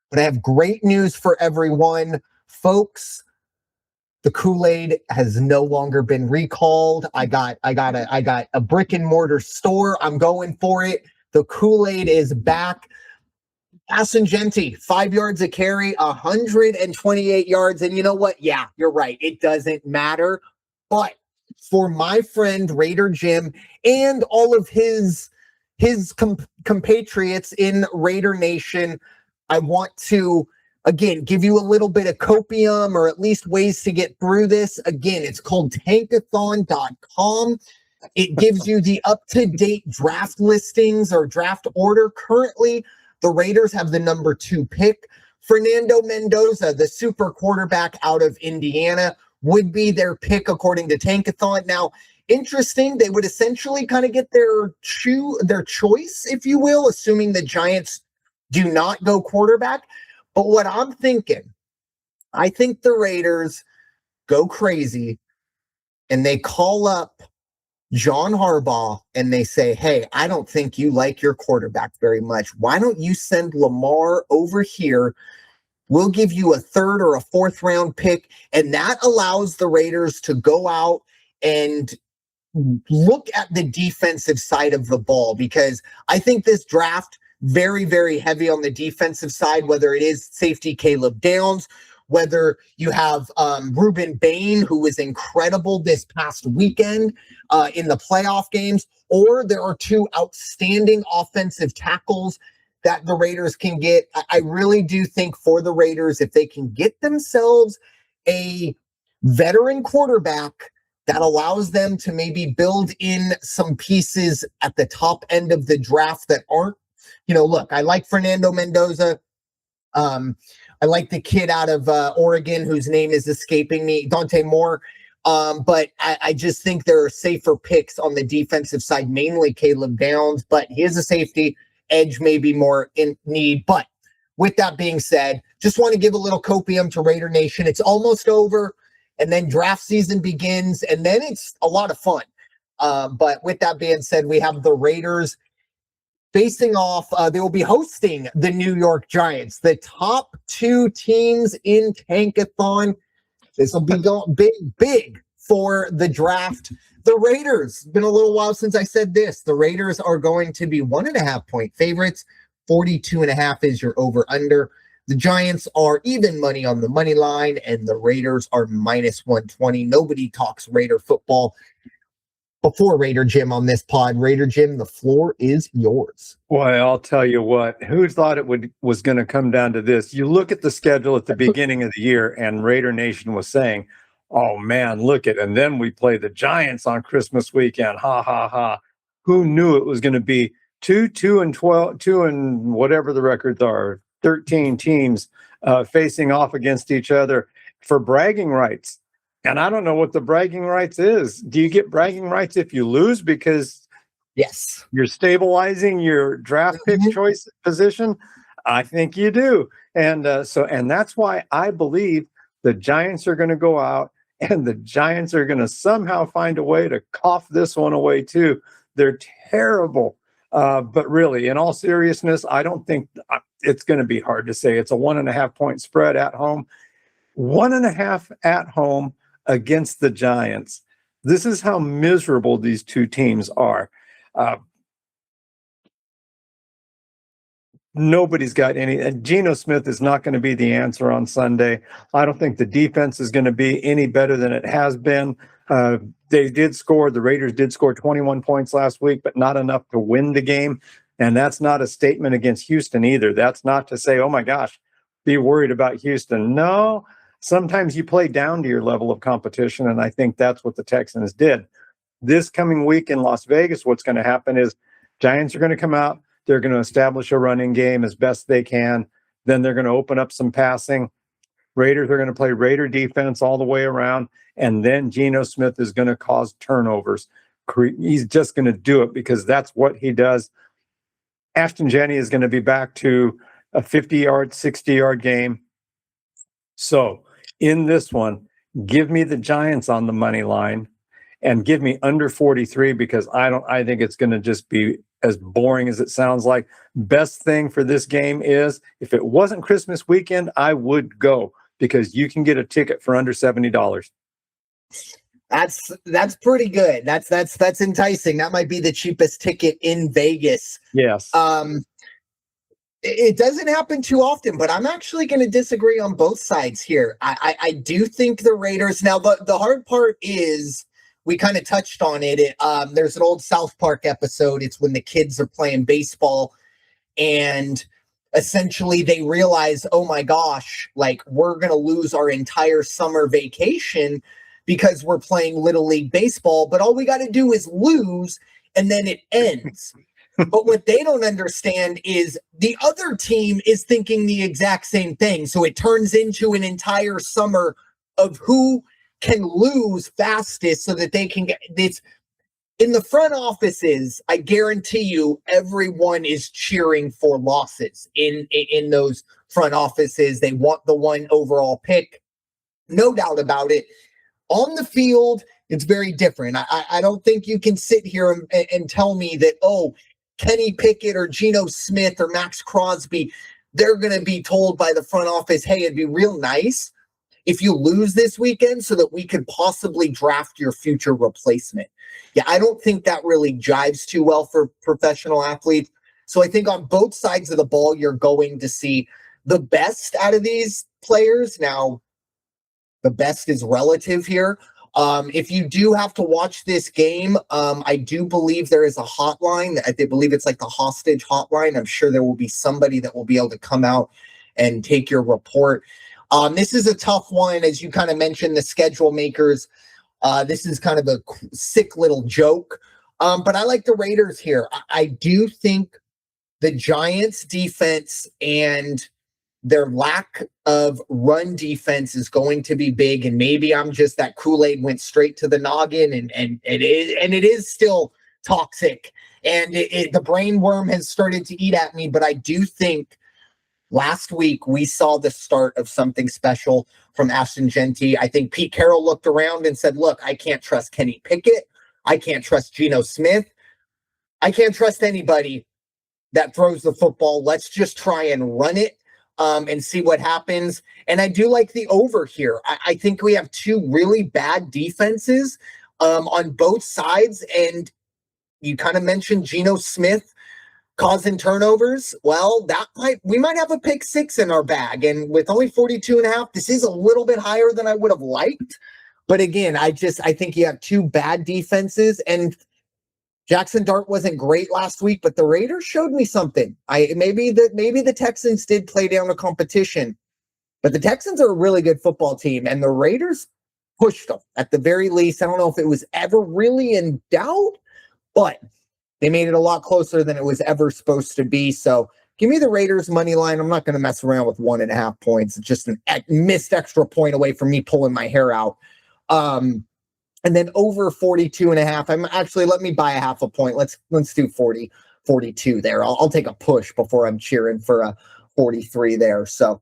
But I have great news for everyone, folks. The Kool-Aid has no longer been recalled. I got a brick and mortar store. I'm going for it. The Kool-Aid is back. Ashton Jeanty, 5 yards a carry, 128 yards. And you know what? Yeah, you're right. It doesn't matter. But for my friend Raider Jim and all of his compatriots in Raider Nation, I want to, again, give you a little bit of copium or at least ways to get through this. Again, it's called tankathon.com. It gives you the up-to-date draft listings or draft order. Currently, the Raiders have the number 2 pick. Fernando Mendoza, the super quarterback out of Indiana, would be their pick according to Tankathon. Now, interesting, they would essentially kind of get their choice, if you will, assuming the Giants do not go quarterback. But what I'm thinking, I think the Raiders go crazy and they call up John Harbaugh and they say, hey, I don't think you like your quarterback very much. Why don't you send Lamar over here? We'll give you a 3rd or a 4th round pick. And that allows the Raiders to go out and look at the defensive side of the ball, because I think this draft very, very heavy on the defensive side, whether it is safety Caleb Downs, whether you have Ruben Bain, who was incredible this past weekend in the playoff games, or there are 2 outstanding offensive tackles that the Raiders can get. I really do think for the Raiders, if they can get themselves a veteran quarterback that allows them to maybe build in some pieces at the top end of the draft that aren't, look, I like Fernando Mendoza. I like the kid out of Oregon whose name is escaping me, Dante Moore. But I just think there are safer picks on the defensive side, mainly Caleb Downs, but he is a safety. Edge may be more in need. But with that being said, just want to give a little copium to Raider Nation. It's almost over, and then draft season begins, and then it's a lot of fun. But with that being said, we have the Raiders facing off. They will be hosting the New York Giants, the top 2 teams in Tankathon. This will be going big for the draft. The Raiders, been a little while since I said this. The Raiders are going to be 1.5 point favorites. 42.5 is your over under. The Giants are even money on the money line, and the Raiders are minus 120. Nobody talks Raider football before Raider Jim on this pod. Raider Jim, the floor is yours. Boy, I'll tell you what, who thought it was going to come down to this? You look at the schedule at the beginning of the year, and Raider Nation was saying, oh man, look at, and then we play the Giants on Christmas weekend. Ha ha ha. Who knew it was going to be 2 and 12, 2 and whatever the records are, 13 teams facing off against each other for bragging rights. And I don't know what the bragging rights is. Do you get bragging rights if you lose because yes, you're stabilizing your draft pick choice position? I think you do. And and that's why I believe the Giants are going to go out and the Giants are going to somehow find a way to cough this one away too. They're terrible. But really, in all seriousness, I don't think it's going to be hard to say. It's a 1.5 point spread at home. 1.5 at home against the Giants. This is how miserable these 2 teams are. Nobody's got any. Geno Smith is not going to be the answer on Sunday. I don't think the defense is going to be any better than it has been. They did score. The Raiders did score 21 points last week, but not enough to win the game. And that's not a statement against Houston either. That's not to say, oh my gosh, be worried about Houston. No, sometimes you play down to your level of competition, and I think that's what the Texans did. This coming week in Las Vegas, what's going to happen is Giants are going to come out. They're going to establish a running game as best they can. Then they're going to open up some passing. Raiders are going to play Raider defense all the way around, and then Geno Smith is going to cause turnovers. He's just going to do it because that's what he does. Ashton Jeanty is going to be back to a 50-yard, 60-yard game. So in this one, give me the Giants on the money line and give me under 43 because I think it's going to just be as boring as it sounds like. Best thing for this game is if it wasn't Christmas weekend, I would go because you can get a ticket for under $70. That's pretty good. That's enticing. That might be the cheapest ticket in Vegas. Yes. It doesn't happen too often, but I'm actually going to disagree on both sides here. I do think the Raiders. Now, the hard part is we kind of touched on it. There's an old South Park episode. It's when the kids are playing baseball and essentially they realize, oh my gosh, like we're going to lose our entire summer vacation because we're playing Little League baseball, but all we got to do is lose and then it ends. But what they don't understand is the other team is thinking the exact same thing. So it turns into an entire summer of who can lose fastest so that they can get this. In the front offices, I guarantee you everyone is cheering for losses in those front offices. They want the one overall pick. No doubt about it. On the field, it's very different. I don't think you can sit here and tell me that, oh, Kenny Pickett or Geno Smith or Max Crosby, they're going to be told by the front office, hey, it'd be real nice if you lose this weekend so that we could possibly draft your future replacement. Yeah, I don't think that really jives too well for professional athletes. So I think on both sides of the ball, you're going to see the best out of these players. Now, the best is relative here. If you do have to watch this game, I do believe there is a hotline. I believe it's like the hostage hotline. I'm sure there will be somebody that will be able to come out and take your report. This is a tough one. As you kind of mentioned, the schedule makers. This is kind of a sick little joke. But I like the Raiders here. I do think the Giants defense and their lack of run defense is going to be big, and maybe I'm just that Kool-Aid went straight to the noggin, and it is still toxic, and the brain worm has started to eat at me. But I do think last week we saw the start of something special from Ashton Jeanty. I think Pete Carroll looked around and said, "Look, I can't trust Kenny Pickett. I can't trust Geno Smith. I can't trust anybody that throws the football. Let's just try and run it." And see what happens. And I do like the over here. I think we have two really bad defenses on both sides. And you kind of mentioned Geno Smith causing turnovers. Well, we might have a pick six in our bag. And with only 42.5, this is a little bit higher than I would have liked. But again, I think you have two bad defenses, and Jackson Dart wasn't great last week, but the Raiders showed me something. Maybe the Texans did play down the competition, but the Texans are a really good football team, and the Raiders pushed them at the very least. I don't know if it was ever really in doubt, but they made it a lot closer than it was ever supposed to be. So give me the Raiders money line. I'm not going to mess around with 1.5 points. It's just a missed extra point away from me pulling my hair out. And then over 42.5. I'm actually, let me buy a 0.5 point. Let's do 42 there. I'll take a push before I'm cheering for a 43 there. So